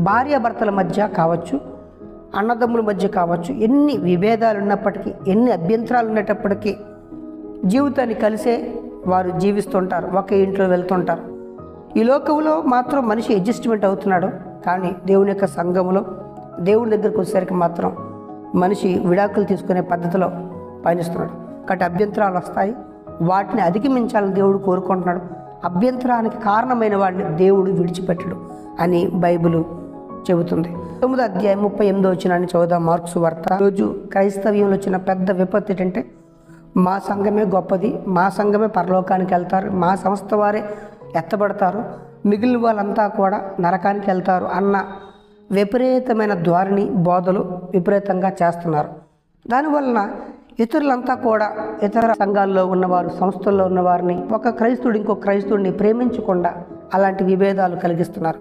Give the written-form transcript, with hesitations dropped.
భార్యాభర్తల మధ్య కావచ్చు, అన్నదమ్ముల మధ్య కావచ్చు, ఎన్ని విభేదాలు ఉన్నప్పటికీ, ఎన్ని అభ్యంతరాలు ఉన్నప్పటికీ జీవితాన్ని కలిసే వారు జీవిస్తుంటారు, ఒకే ఇంట్లో వెళ్తుంటారు. ఈ లోకంలో మాత్రం మనిషి అడ్జస్ట్మెంట్ అవుతున్నాడు, కానీ దేవుని యొక్క సంఘములో దేవుని దగ్గరకు వచ్చేసరికి మాత్రం మనిషి విడాకులు తీసుకునే పద్ధతిలో పయనిస్తున్నాడు. కాబట్టి అభ్యంతరాలు వస్తాయి, వాటిని అధిగమించాలని దేవుడు కోరుకుంటున్నాడు. అభ్యంతరానికి కారణమైన వాడిని దేవుడు విడిచిపెట్టడు అని బైబిల్ చెబుతుంది. 9వ అధ్యాయం 38వ వచనాన్ని చదువుదాం. మార్కు సువార్త. రోజు క్రైస్తవ్యంలో వచ్చిన పెద్ద విపత్తు ఏంటంటే, మా సంఘమే గొప్పది, మా సంఘమే పరలోకానికి వెళ్తారు, మా సంస్థ వారే ఎత్తబడతారు, మిగిలిన వాళ్ళంతా కూడా నరకానికి వెళ్తారు అన్న విపరీతమైన ధోరణి, బోధలు విపరీతంగా చేస్తున్నారు. దానివలన ఇతరులంతా కూడా, ఇతర సంఘాల్లో ఉన్నవారు, సంస్థల్లో ఉన్నవారిని, ఒక క్రైస్తవుడు ఇంకో క్రైస్తవుడిని ప్రేమించకుండా అలాంటి విభేదాలు కలిగిస్తున్నారు.